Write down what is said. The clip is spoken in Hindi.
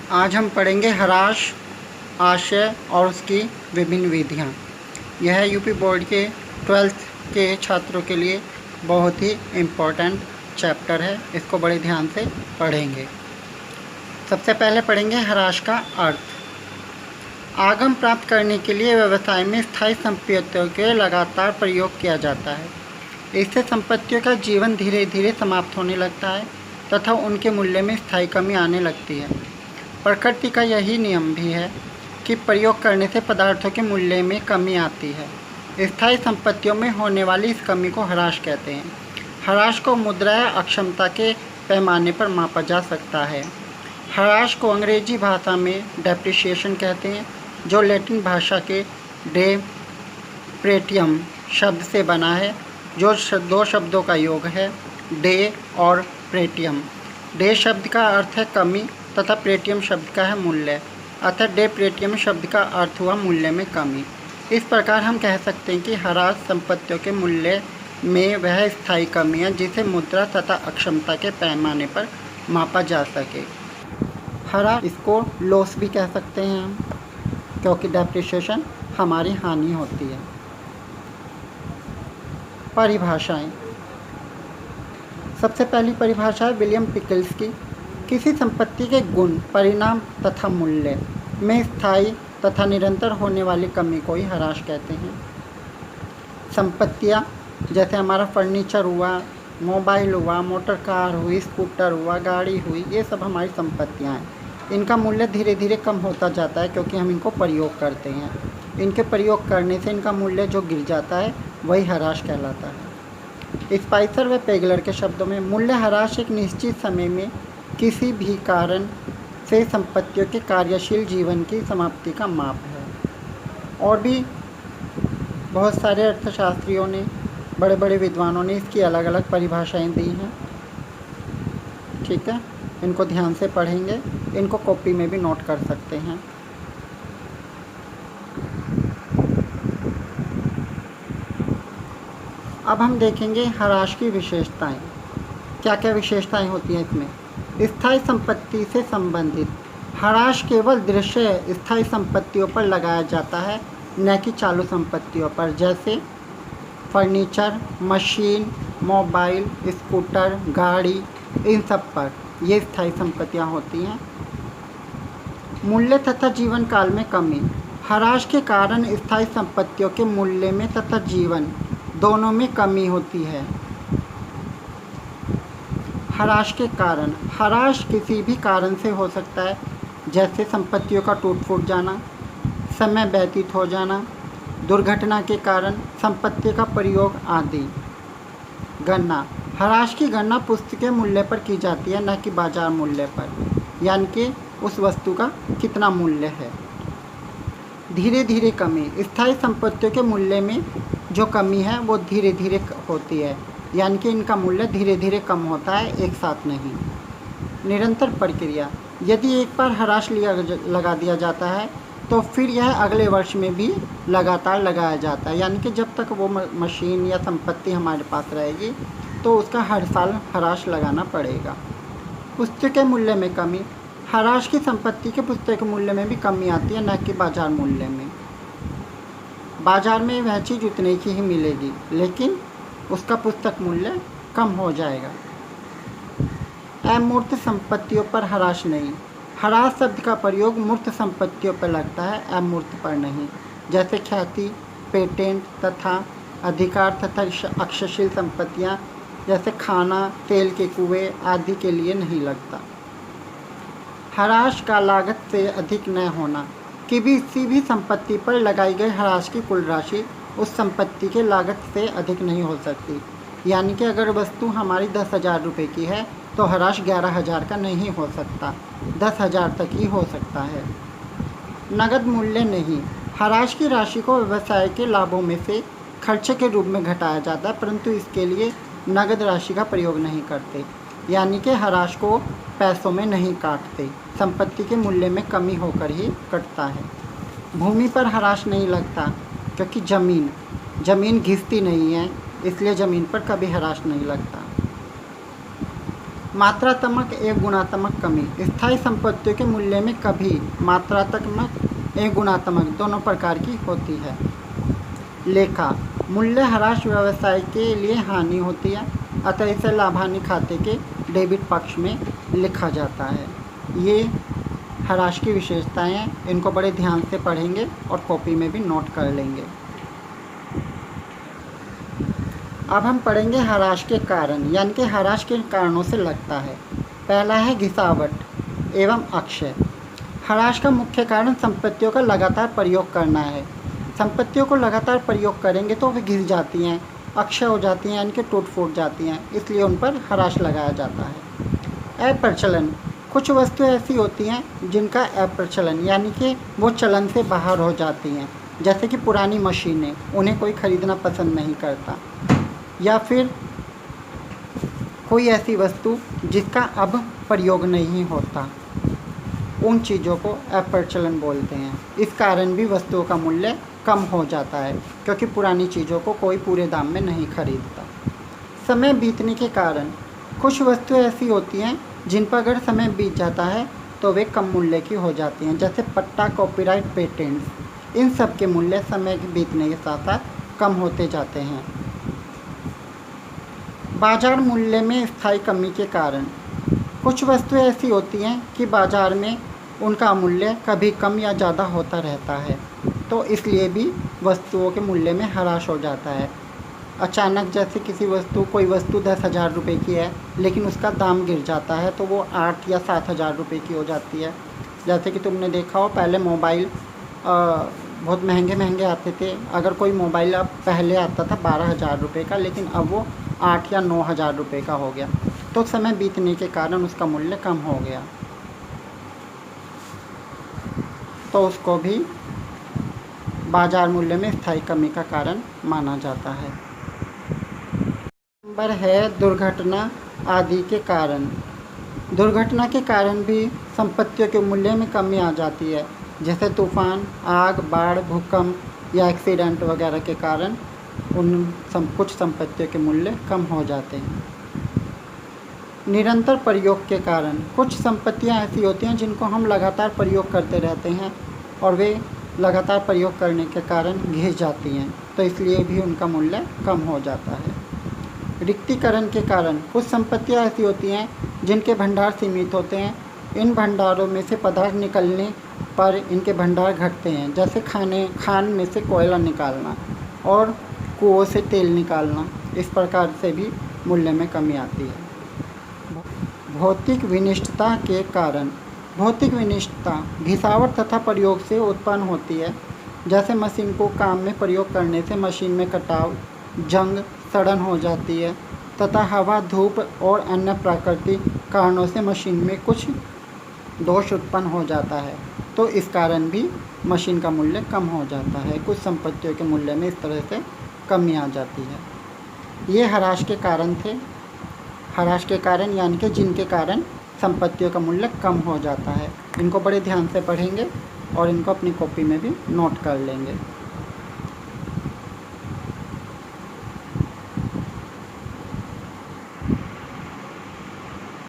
आज हम पढ़ेंगे हराश, आशय और उसकी विभिन्न विधियाँ। यह यूपी बोर्ड के 12th के छात्रों के लिए बहुत ही इम्पोर्टेंट चैप्टर है। इसको बड़े ध्यान से पढ़ेंगे। सबसे पहले पढ़ेंगे हराश का अर्थ। आगम प्राप्त करने के लिए व्यवसाय में स्थायी संपत्तियों के लगातार प्रयोग किया जाता है। इससे संपत्तियों का जीवन धीरे धीरे समाप्त होने लगता है तथा उनके मूल्य में स्थायी कमी आने लगती है। प्रकृति का यही नियम भी है कि प्रयोग करने से पदार्थों के मूल्य में कमी आती है। स्थायी संपत्तियों में होने वाली इस कमी को हराश कहते हैं। हराश को मुद्रा या अक्षमता के पैमाने पर मापा जा सकता है। हराश को अंग्रेजी भाषा में डेप्रिसिएशन कहते हैं, जो लैटिन भाषा के प्रेटियम शब्द से बना है, जो दो शब्दों का योग है, डे और प्रेटियम। डे शब्द का अर्थ है कमी तथा प्रेटियम शब्द का है मूल्य, अतः डे प्रेटियम शब्द का अर्थ हुआ मूल्य में कमी। इस प्रकार हम कह सकते हैं कि हराश संपत्तियों के मूल्य में वह स्थायी कमी है जिसे मुद्रा तथा अक्षमता के पैमाने पर मापा जा सके। हराश, इसको लॉस भी कह सकते हैं हम, क्योंकि डेप्रिसिएशन हमारी हानि होती है। परिभाषाएं। सबसे पहली परिभाषा है विलियम पिकल्स की। किसी संपत्ति के गुण, परिणाम तथा मूल्य में स्थायी तथा निरंतर होने वाली कमी को ही हराश कहते हैं। संपत्तियाँ जैसे हमारा फर्नीचर हुआ, मोबाइल हुआ, मोटर कार हुई, स्कूटर हुआ, गाड़ी हुई, ये सब हमारी संपत्तियाँ हैं। इनका मूल्य धीरे धीरे कम होता जाता है क्योंकि हम इनको प्रयोग करते हैं। इनके प्रयोग करने से इनका मूल्य जो गिर जाता है वही हराश कहलाता है। स्पाइसर व पेगलर के शब्दों में मूल्य ह्रास एक निश्चित समय में किसी भी कारण से संपत्तियों के कार्यशील जीवन की समाप्ति का माप है। और भी बहुत सारे अर्थशास्त्रियों ने, बड़े बड़े विद्वानों ने इसकी अलग अलग परिभाषाएं दी हैं। ठीक है, इनको ध्यान से पढ़ेंगे, इनको कॉपी में भी नोट कर सकते हैं। अब हम देखेंगे हराश की विशेषताएं। क्या क्या विशेषताएं होती हैं इसमें। स्थायी संपत्ति से संबंधित हराश केवल दृश्य स्थायी संपत्तियों पर लगाया जाता है, न कि चालू संपत्तियों पर, जैसे फर्नीचर, मशीन, मोबाइल, स्कूटर, गाड़ी, इन सब पर ये स्थायी संपत्तियां होती हैं। मूल्य तथा जीवन काल में कमी। हराश के कारण स्थायी संपत्तियों के मूल्य में तथा जीवन दोनों में कमी होती है। हराश के कारण, हराश किसी भी कारण से हो सकता है, जैसे संपत्तियों का टूट फूट जाना, समय व्यतीत हो जाना, दुर्घटना के कारण संपत्ति का प्रयोग आदि। गणना। हराश की गणना पुस्तक के मूल्य पर की जाती है, न कि बाजार मूल्य पर, यानी कि उस वस्तु का कितना मूल्य है। धीरे धीरे कमी। स्थायी संपत्तियों के मूल्य में जो कमी है वो धीरे धीरे होती है, यानी कि इनका मूल्य धीरे धीरे कम होता है, एक साथ नहीं। निरंतर प्रक्रिया। यदि एक बार हराश लगा दिया जाता है तो फिर यह अगले वर्ष में भी लगातार लगाया जाता है, यानी कि जब तक वो मशीन या संपत्ति हमारे पास रहेगी तो उसका हर साल हराश लगाना पड़ेगा। पुस्तक के मूल्य में कमी। हराश की संपत्ति के पुस्तक के मूल्य में भी कमी आती है, न कि बाजार मूल्य में। बाजार में वह चीज़ उतने की ही मिलेगी, लेकिन उसका पुस्तक मूल्य कम हो जाएगा। अमूर्त संपत्तियों पर हराश नहीं। हराश शब्द का प्रयोग मूर्त संपत्तियों पर लगता है, अमूर्त पर नहीं, जैसे ख्याति, पेटेंट तथा अधिकार तथा अक्षयशील संपत्तियाँ जैसे खाना, तेल के कुएं आदि के लिए नहीं लगता। हराश का लागत से अधिक न होना। किसी भी संपत्ति पर लगाई गई हराश की कुल राशि उस संपत्ति के लागत से अधिक नहीं हो सकती, यानी कि अगर वस्तु हमारी 10,000 रुपये की है तो हराश 11,000 का नहीं हो सकता, 10,000 तक ही हो सकता है। नगद मूल्य नहीं। हराश की राशि को व्यवसाय के लाभों में से खर्चे के रूप में घटाया जाता है, परंतु इसके लिए नगद राशि का प्रयोग नहीं करते, यानी कि हराश को पैसों में नहीं काटते, संपत्ति के मूल्य में कमी होकर ही कटता है। भूमि पर हराश नहीं लगता, क्योंकि ज़मीन घिसती नहीं है, इसलिए ज़मीन पर कभी हराश नहीं लगता। मात्रात्मक एवं गुणात्मक कमी। स्थायी संपत्तियों के मूल्य में कभी मात्रात्मक एवं गुणात्मक दोनों प्रकार की होती है। लेखा मूल्य ह्रास व्यवसाय के लिए हानि होती है, अतः इसे लाभ हानि खाते के डेबिट पक्ष में लिखा जाता है। ये ह्रास की विशेषताएं हैं, इनको बड़े ध्यान से पढ़ेंगे और कॉपी में भी नोट कर लेंगे। अब हम पढ़ेंगे ह्रास के कारण, यानी कि ह्रास किन कारणों से लगता है। पहला है घिसावट एवं अक्षय। ह्रास का मुख्य कारण संपत्तियों का लगातार प्रयोग करना है। संपत्तियों को लगातार प्रयोग करेंगे तो वे घिस जाती हैं, अक्षय हो जाती हैं, यानी कि टूट फूट जाती हैं, इसलिए उन पर ह्रास लगाया जाता है। अप्रचलन, कुछ वस्तुएं ऐसी होती हैं जिनका अप्रचलन यानी कि वो चलन से बाहर हो जाती हैं, जैसे कि पुरानी मशीनें, उन्हें कोई ख़रीदना पसंद नहीं करता, या फिर कोई ऐसी वस्तु जिसका अब प्रयोग नहीं होता, उन चीज़ों को अप्रचलन बोलते हैं। इस कारण भी वस्तुओं का मूल्य कम हो जाता है, क्योंकि पुरानी चीज़ों को कोई पूरे दाम में नहीं खरीदता। समय बीतने के कारण, कुछ वस्तुएं ऐसी होती हैं जिन पर अगर समय बीत जाता है तो वे कम मूल्य की हो जाती हैं, जैसे पट्टा, कॉपीराइट, पेटेंट्स। इन सब के मूल्य समय के बीतने के साथ साथ कम होते जाते हैं। बाजार मूल्य में स्थायी कमी के कारण, कुछ वस्तुएं ऐसी होती हैं कि बाजार में उनका मूल्य कभी कम या ज़्यादा होता रहता है, तो इसलिए भी वस्तुओं के मूल्य में ह्रास हो जाता है। अचानक जैसे कोई वस्तु 10,000 रुपये की है, लेकिन उसका दाम गिर जाता है तो वो 8 या 7,000 रुपये की हो जाती है। जैसे कि तुमने देखा हो, पहले मोबाइल बहुत महंगे महंगे आते थे। अगर कोई मोबाइल अब पहले आता था 12,000 रुपये का, लेकिन अब वो 8 या 9,000 रुपये का हो गया, तो समय बीतने के कारण उसका मूल्य कम हो गया, तो उसको भी बाजार मूल्य में स्थायी कमी का कारण माना जाता है। नंबर है दुर्घटना आदि के कारण। दुर्घटना के कारण भी संपत्तियों के मूल्य में कमी आ जाती है, जैसे तूफान, आग, बाढ़, भूकंप या एक्सीडेंट वगैरह के कारण कुछ संपत्तियों के मूल्य कम हो जाते हैं। निरंतर प्रयोग के कारण, कुछ संपत्तियां ऐसी होती हैं जिनको हम लगातार प्रयोग करते रहते हैं और वे लगातार प्रयोग करने के कारण घिस जाती हैं, तो इसलिए भी उनका मूल्य कम हो जाता है। रिक्तीकरण के कारण, कुछ संपत्तियां ऐसी होती हैं जिनके भंडार सीमित होते हैं। इन भंडारों में से पदार्थ निकलने पर इनके भंडार घटते हैं, जैसे खान में से कोयला निकालना और कुओं से तेल निकालना। इस प्रकार से भी मूल्य में कमी आती है। भौतिक विनिष्टता के कारण, भौतिक विनिष्टता घिसावट तथा प्रयोग से उत्पन्न होती है, जैसे मशीन को काम में प्रयोग करने से मशीन में कटाव, जंग, सड़न हो जाती है, तथा हवा, धूप और अन्य प्राकृतिक कारणों से मशीन में कुछ दोष उत्पन्न हो जाता है, तो इस कारण भी मशीन का मूल्य कम हो जाता है। कुछ संपत्तियों के मूल्य में इस तरह से कमी आ जाती है। ये ह्रास के कारण थे। ह्रास के कारण यानी कि जिनके कारण संपत्तियों का मूल्य कम हो जाता है। इनको बड़े ध्यान से पढ़ेंगे और इनको अपनी कॉपी में भी नोट कर लेंगे।